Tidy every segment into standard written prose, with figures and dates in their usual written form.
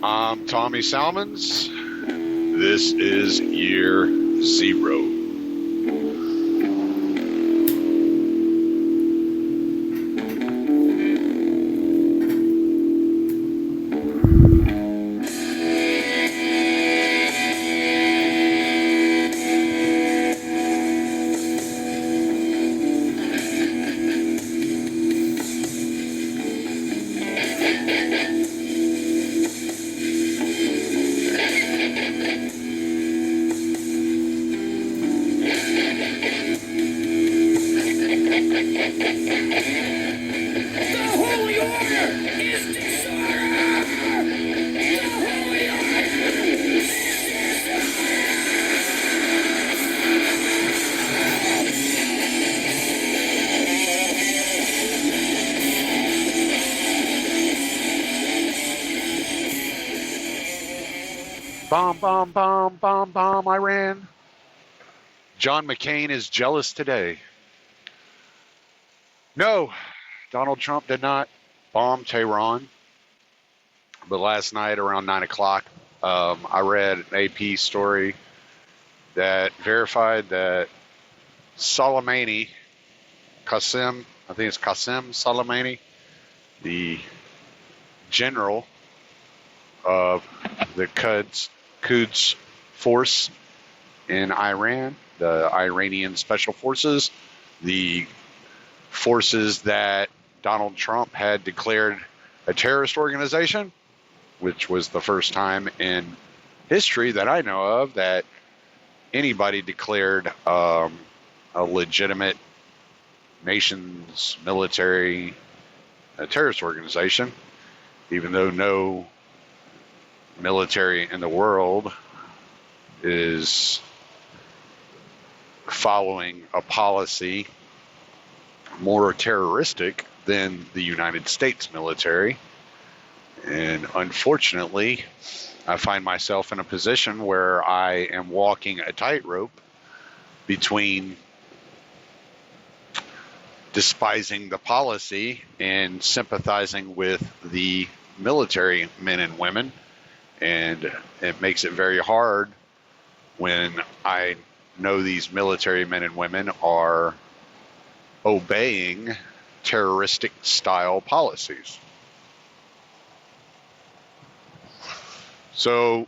I'm Tommy Salmons. This is year 0. Bomb, bomb, bomb, bomb, bomb, Iran. John McCain is jealous today. No, Donald Trump did not bomb Tehran. But last night around 9 o'clock, I read an AP story that verified that Soleimani, I think it's Qasem Soleimani, the general of the Quds force in Iran, the Iranian special forces, the forces that Donald Trump had declared a terrorist organization, which was the first time in history that I know of that anybody declared a legitimate nation's military a terrorist organization, even though no military in the world is following a policy more terroristic than the United States military. And unfortunately, I find myself in a position where I am walking a tightrope between despising the policy and sympathizing with the military men and women. And it makes it very hard when I know these military men and women are obeying terroristic style policies. So,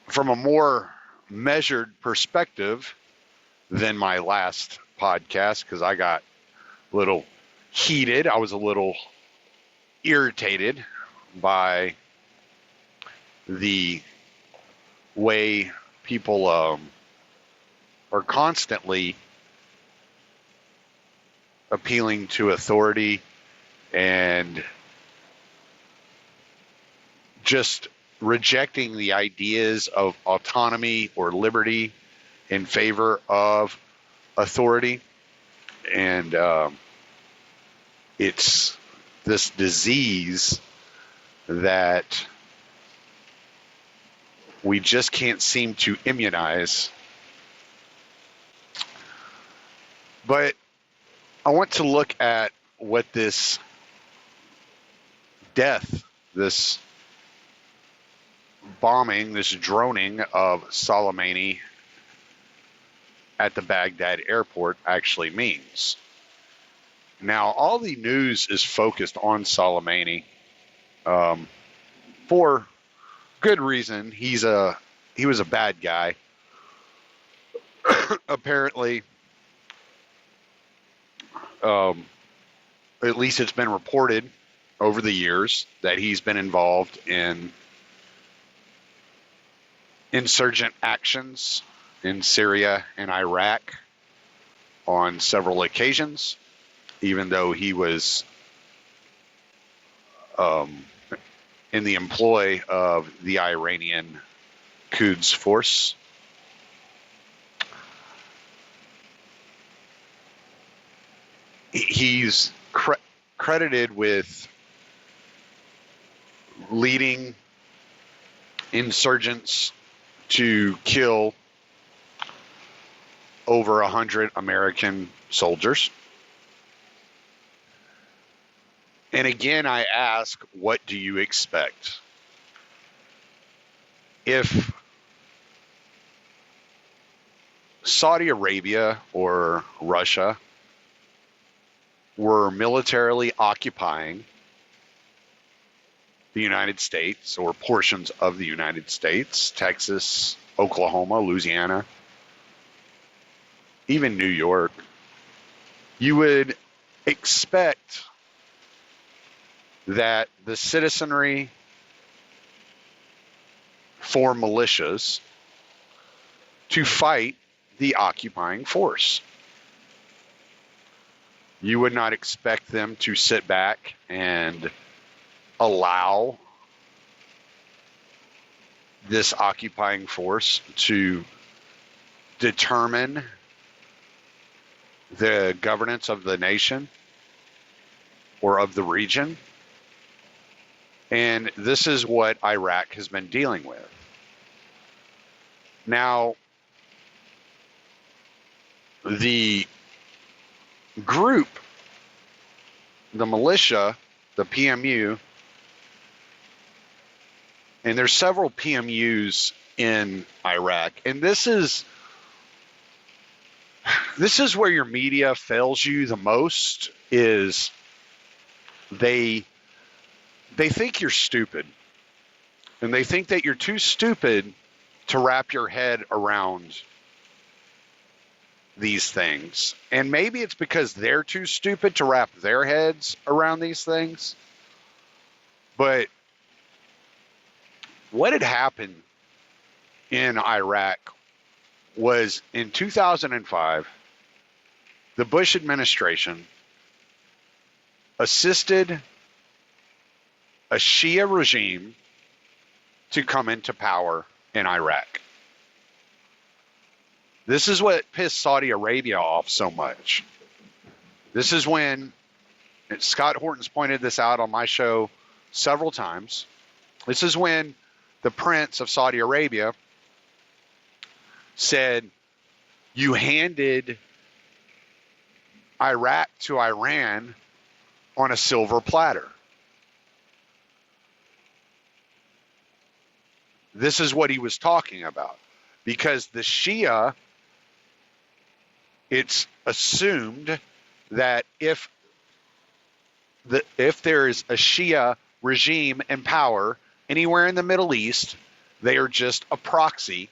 from a more measured perspective than my last podcast, because I got a little heated, I was a little irritated by the way people are constantly appealing to authority and just rejecting the ideas of autonomy or liberty in favor of authority. And it's this disease that we just can't seem to immunize. But I want to look at what this death, this bombing, this droning of Soleimani at the Baghdad airport actually means. Now, all the news is focused on Soleimani for good reason. He was a bad guy. Apparently, at least it's been reported over the years that he's been involved in insurgent actions in Syria and Iraq on several occasions, even though he was in the employ of the Iranian Quds force. He's credited with leading insurgents to kill over 100 American soldiers. And again, I ask, what do you expect? If Saudi Arabia or Russia were militarily occupying the United States or portions of the United States, Texas, Oklahoma, Louisiana, even New York, you would expect that the citizenry for militias to fight the occupying force. You would not expect them to sit back and allow this occupying force to determine the governance of the nation or of the region. And this is what Iraq has been dealing with. Now, the group, the militia, the PMU, and there's several PMUs in Iraq, and this is where your media fails you the most, is they think you're stupid, and they think that you're too stupid to wrap your head around these things. And maybe it's because they're too stupid to wrap their heads around these things. But what had happened in Iraq was in 2005, the Bush administration assisted a Shia regime to come into power in Iraq. This is what pissed Saudi Arabia off so much. This is when, Scott Horton's pointed this out on my show several times. This is when the Prince of Saudi Arabia said, you handed Iraq to Iran on a silver platter. This is what he was talking about. Because the Shia, it's assumed that if there is a Shia regime in power anywhere in the Middle East, they are just a proxy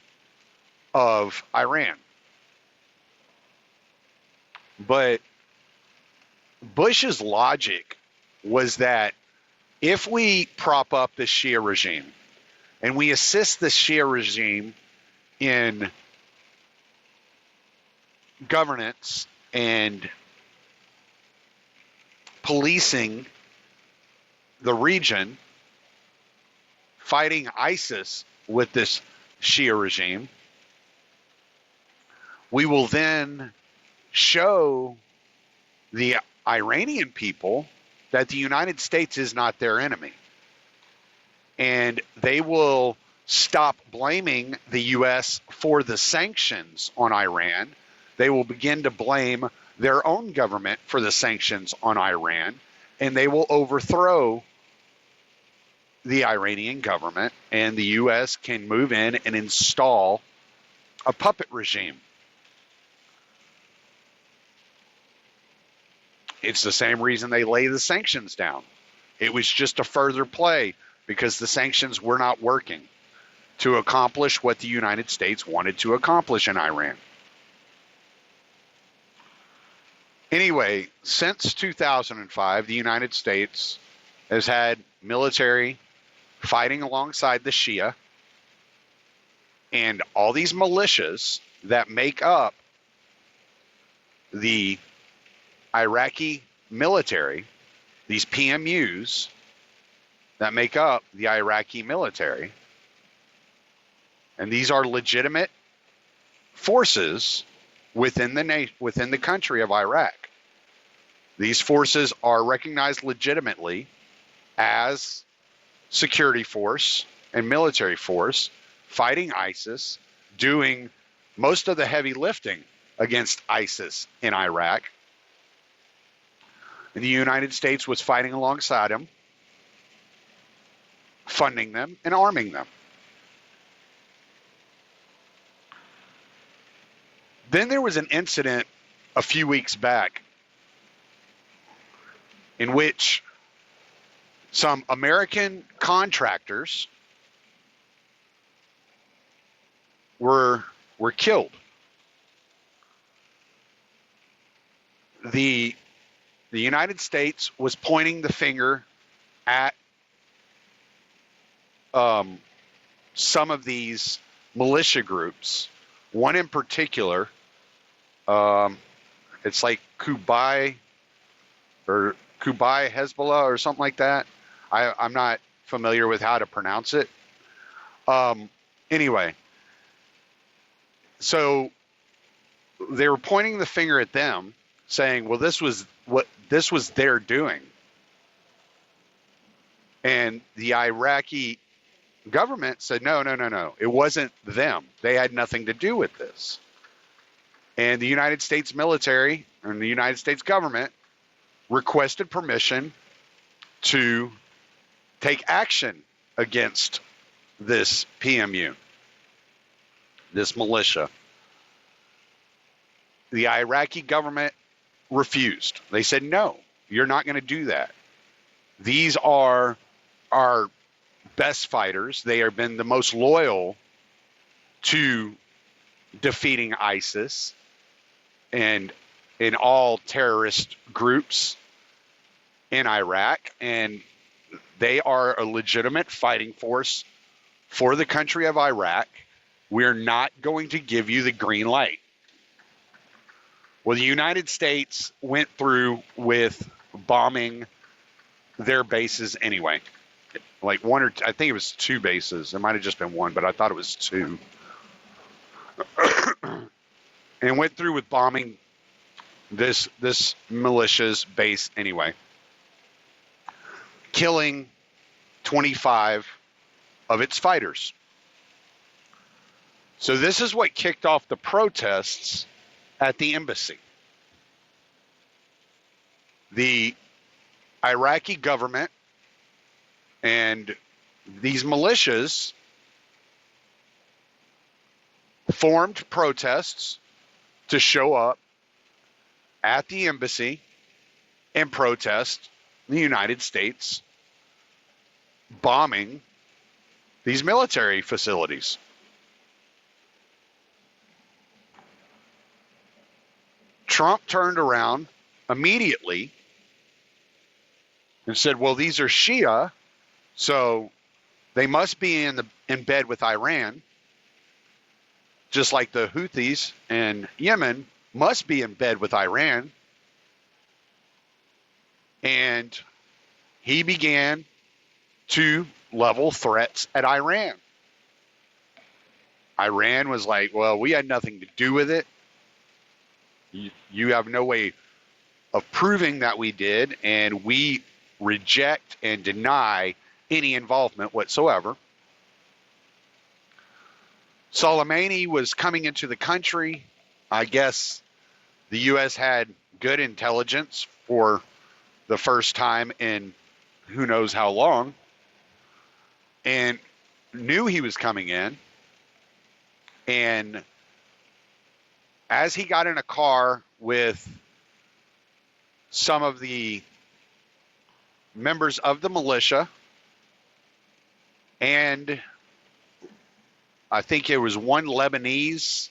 of Iran. But Bush's logic was that if we prop up the Shia regime and we assist the Shia regime in governance and policing the region, fighting ISIS with this Shia regime, we will then show the Iranian people that the United States is not their enemy. And they will stop blaming the U.S. for the sanctions on Iran. They will begin to blame their own government for the sanctions on Iran, and they will overthrow the Iranian government, and the U.S. can move in and install a puppet regime. It's the same reason they lay the sanctions down. It was just a further play because the sanctions were not working to accomplish what the United States wanted to accomplish in Iran. Anyway, since 2005, the United States has had military fighting alongside the Shia, and all these militias that make up the Iraqi military, these PMUs that make up the Iraqi military, and these are legitimate forces within the country of Iraq. These forces are recognized legitimately as security force and military force fighting ISIS, doing most of the heavy lifting against ISIS in Iraq. And the United States was fighting alongside them, funding them, and arming them. Then there was an incident a few weeks back in which some American contractors were killed. The United States was pointing the finger at some of these militia groups. One in particular, it's like Kubai Hezbollah or something like that. I'm not familiar with how to pronounce it. Anyway, so they were pointing the finger at them, saying, well, this was their doing. And the Iraqi government said, no, it wasn't them. They had nothing to do with this. And the United States military and the United States government requested permission to take action against this PMU, this militia. The Iraqi government refused. They said, no, you're not going to do that. These are our best fighters. They have been the most loyal to defeating ISIS and in all terrorist groups in Iraq, and they are a legitimate fighting force for the country of Iraq. We're not going to give you the green light. Well, the United States went through with bombing their bases anyway. Like one or I think it was two bases. It might have just been one, but I thought it was two. And went through with bombing this militia's base anyway, killing 25 of its fighters. So this is what kicked off the protests at the embassy. The Iraqi government and these militias formed protests to show up at the embassy and protest the United States bombing these military facilities. Trump turned around immediately and said, well, these are Shia, so they must be in bed with Iran, just like the Houthis in Yemen must be in bed with Iran. And he began to level threats at Iran. Iran was like, well, we had nothing to do with it. You have no way of proving that we did, and we reject and deny any involvement whatsoever. Soleimani was coming into the country. I guess the U.S. had good intelligence for the first time in who knows how long, and knew he was coming in. And as he got in a car with some of the members of the militia, and I think it was one Lebanese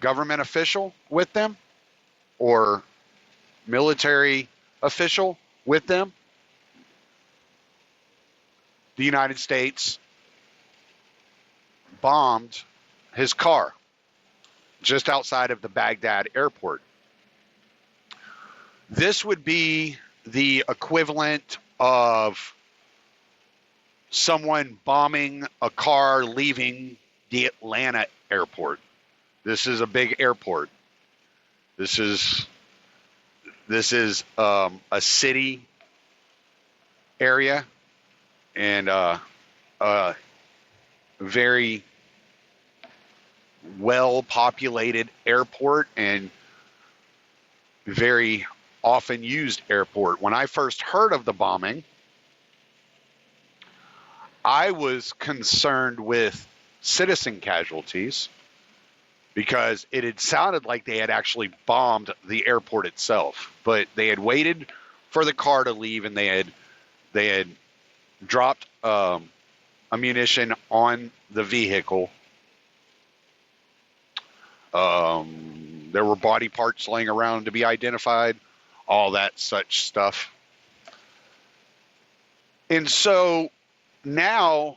government official with them, or military official with them, the United States bombed his car just outside of the Baghdad airport. This would be the equivalent of someone bombing a car leaving the Atlanta airport. This is a big airport. This is a city area and a very well-populated airport and very often used airport. When I first heard of the bombing, I was concerned with citizen casualties because it had sounded like they had actually bombed the airport itself, but they had waited for the car to leave, and they had dropped ammunition on the vehicle. There were body parts laying around to be identified, all that such stuff. And so now,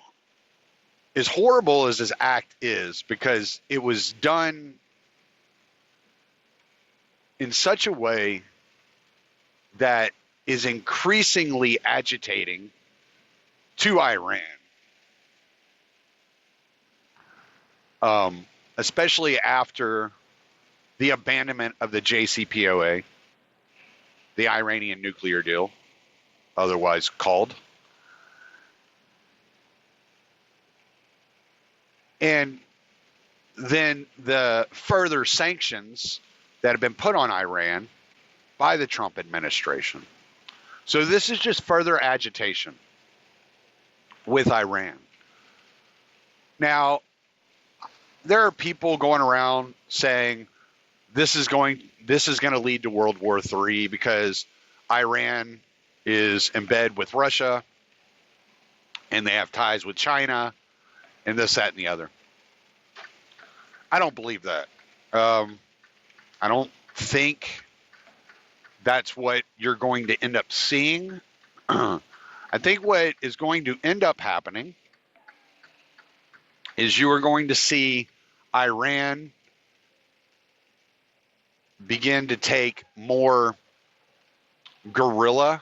as horrible as this act is, because it was done in such a way that is increasingly agitating to Iran, especially after the abandonment of the JCPOA, the Iranian nuclear deal, otherwise called. And then the further sanctions that have been put on Iran by the Trump administration. So this is just further agitation with Iran. Now, there are people going around saying this is going to lead to World War III because Iran is in bed with Russia and they have ties with China and this, that, and the other. I don't believe that. I don't think that's what you're going to end up seeing. I think what is going to end up happening is you are going to see Iran begin to take more guerrilla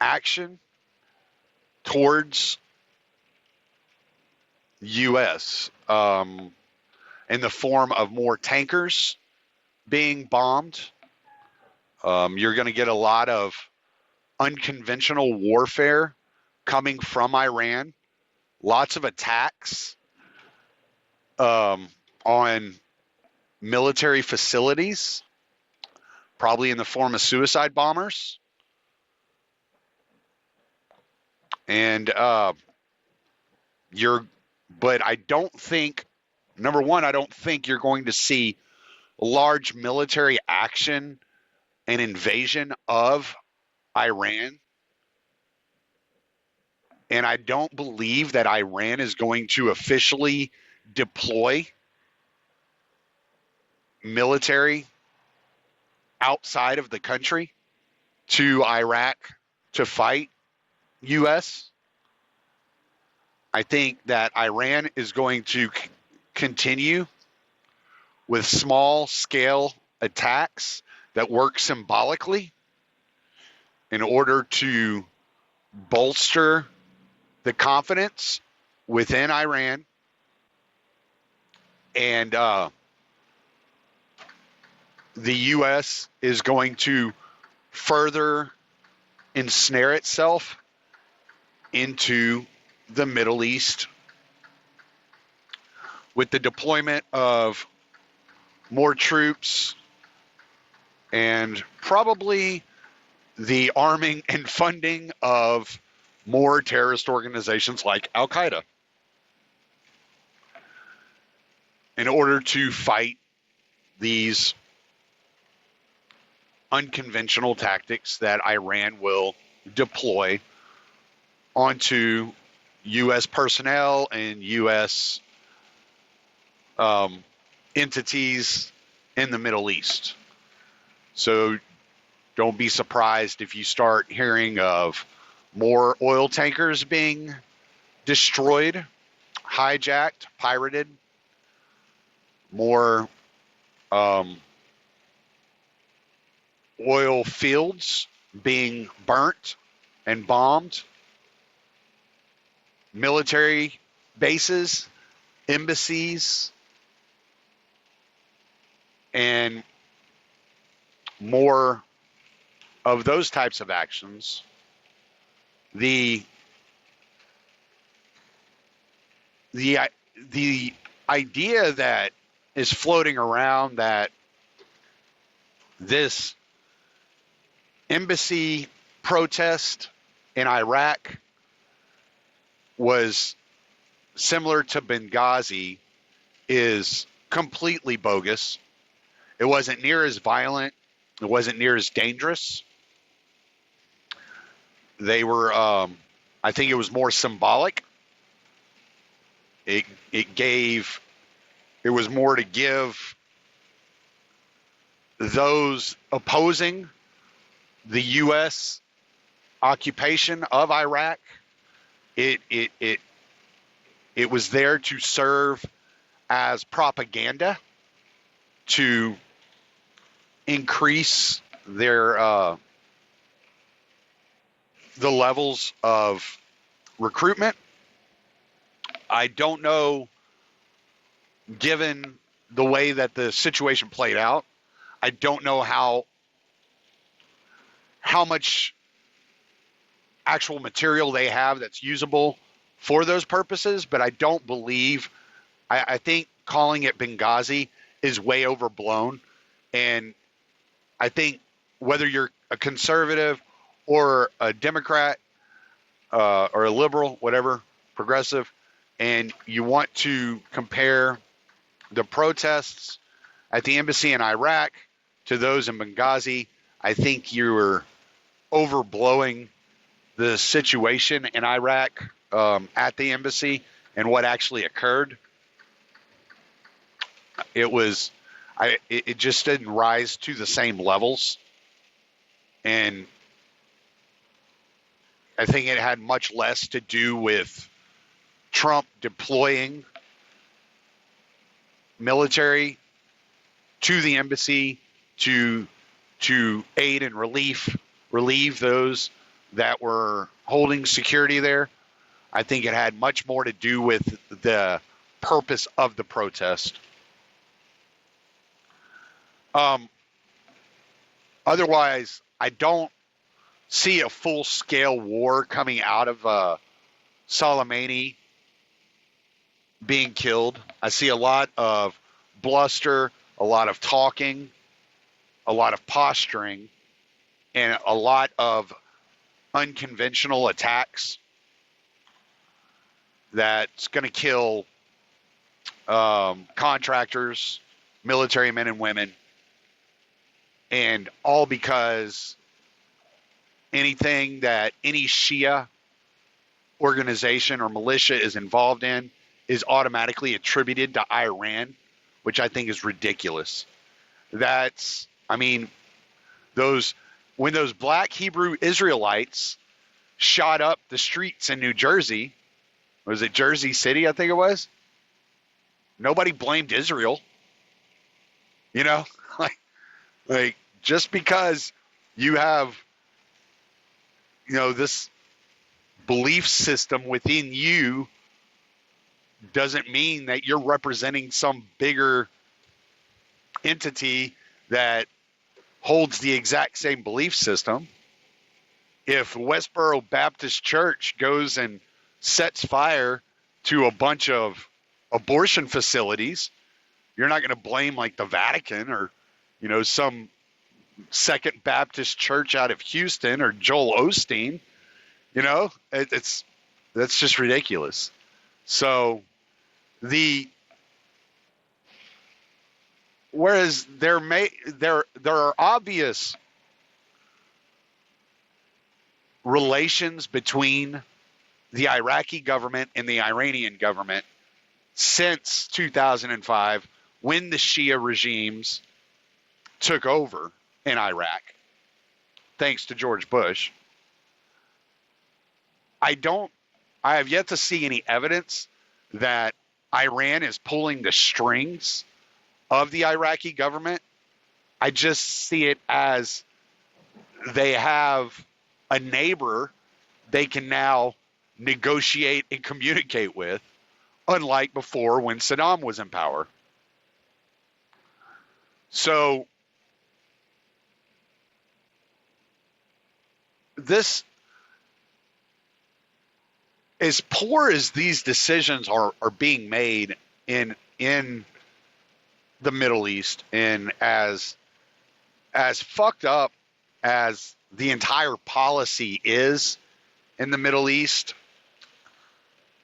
action towards U.S. In the form of more tankers being bombed. You're going to get a lot of unconventional warfare coming from Iran. Lots of attacks on military facilities, probably in the form of suicide bombers. And but I don't think, number one, I don't think you're going to see large military action and invasion of Iran. And I don't believe that Iran is going to officially deploy military outside of the country to Iraq to fight U.S. I think that Iran is going to continue with small-scale attacks that work symbolically in order to bolster the confidence within Iran. And the U.S. is going to further ensnare itself into the Middle East with the deployment of more troops and probably the arming and funding of more terrorist organizations like Al-Qaeda in order to fight these unconventional tactics that Iran will deploy onto U.S. personnel and U.S. Entities in the Middle East. So don't be surprised if you start hearing of more oil tankers being destroyed, hijacked, pirated, more oil fields being burnt and bombed, military bases, embassies, and more of those types of actions. The idea that is floating around that this embassy protest in Iraq was similar to Benghazi is completely bogus. It wasn't near as violent. It wasn't near as dangerous. They were, I think it was more symbolic. It was more to give those opposing the U.S. occupation of Iraq. It was there to serve as propaganda to increase their the levels of recruitment. I don't know, given the way that the situation played out, I don't know how much actual material they have that's usable for those purposes, but I don't believe, I think calling it Benghazi is way overblown. And I think whether you're a conservative or a Democrat or a liberal, whatever, progressive, and you want to compare the protests at the embassy in Iraq to those in Benghazi, I think you're overblowing the situation in Iraq at the embassy and what actually occurred. It just didn't rise to the same levels. And I think it had much less to do with Trump deploying military to the embassy to aid and relieve those that were holding security there. I think it had much more to do with the purpose of the protest. Otherwise, I don't see a full-scale war coming out of Soleimani being killed. I see a lot of bluster, a lot of talking, a lot of posturing, and a lot of unconventional attacks that's going to kill contractors, military men and women, and all because anything that any Shia organization or militia is involved in is automatically attributed to Iran, which I think is ridiculous. When those black Hebrew Israelites shot up the streets in New Jersey, was it Jersey City, I think it was? Nobody blamed Israel. Like just because you have, this belief system within you doesn't mean that you're representing some bigger entity that holds the exact same belief system. If Westboro Baptist Church goes and sets fire to a bunch of abortion facilities, you're not going to blame like the Vatican or, some Second Baptist Church out of Houston or Joel Osteen. That's just ridiculous. So whereas there are obvious relations between the Iraqi government and the Iranian government since 2005, when the Shia regimes took over in Iraq, thanks to George Bush. I have yet to see any evidence that Iran is pulling the strings of the Iraqi government. I just see it as they have a neighbor they can now negotiate and communicate with, unlike before when Saddam was in power. So this, as poor as these decisions are being made in the Middle East, and as fucked up as the entire policy is in the Middle East,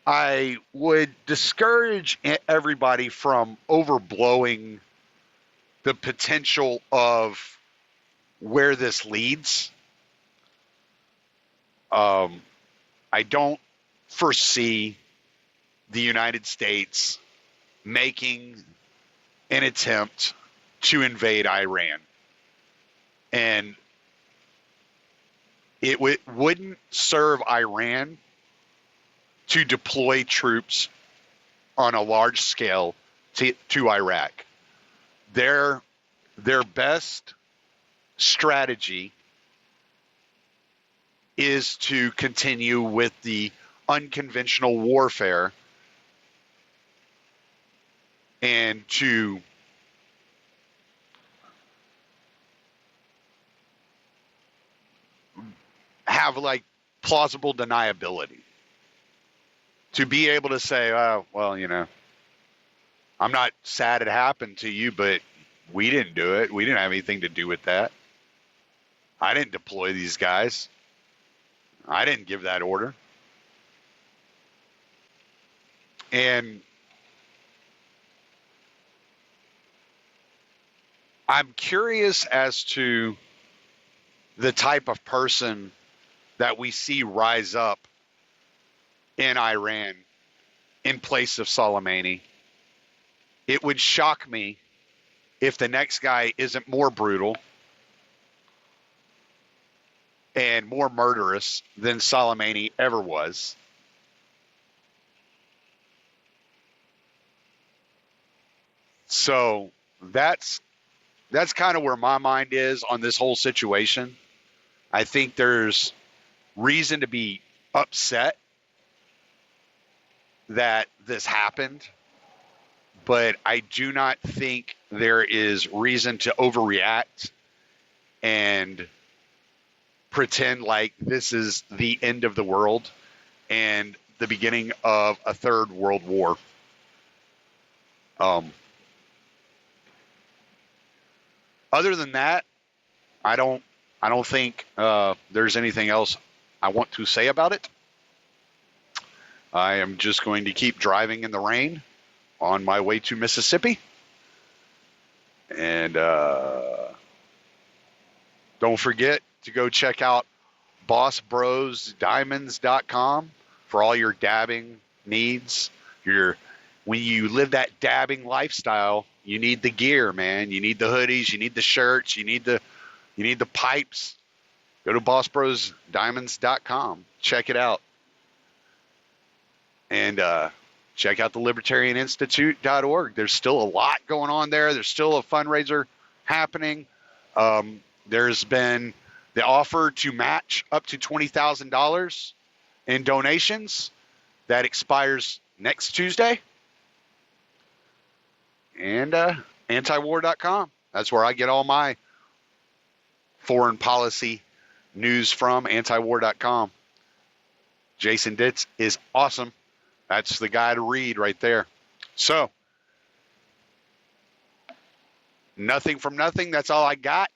I would discourage everybody from overblowing the potential of where this leads. I don't foresee the United States making an attempt to invade Iran. And it wouldn't serve Iran to deploy troops on a large scale to Iraq. Their best strategy is to continue with the unconventional warfare and to have like plausible deniability. To be able to say, oh, well, you know, I'm not sad it happened to you, but we didn't do it. We didn't have anything to do with that. I didn't deploy these guys. I didn't give that order. And I'm curious as to the type of person that we see rise up in Iran in place of Soleimani. It would shock me if the next guy isn't more brutal and more murderous than Soleimani ever was. So that's kind of where my mind is on this whole situation. I think there's reason to be upset that this happened, but I do not think there is reason to overreact and pretend like this is the end of the world and the beginning of a third world war. Other than that, I don't think there's anything else I want to say about it. I am just going to keep driving in the rain on my way to Mississippi. And don't forget to go check out bossbrosdiamonds.com for all your dabbing needs. When you live that dabbing lifestyle, you need the gear, man. You need the hoodies, you need the shirts, you need the pipes. Go to bossbrosdiamonds.com. Check it out. And check out the libertarianinstitute.org. There's still a lot going on there. There's still a fundraiser happening. There's been the offer to match up to $20,000 in donations. That expires next Tuesday. And antiwar.com. That's where I get all my foreign policy news from, antiwar.com. Jason Ditz is awesome. That's the guy to read right there. So, nothing from nothing. That's all I got.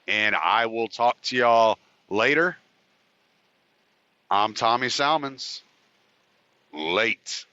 And I will talk to y'all later. I'm Tommy Salmons. Late.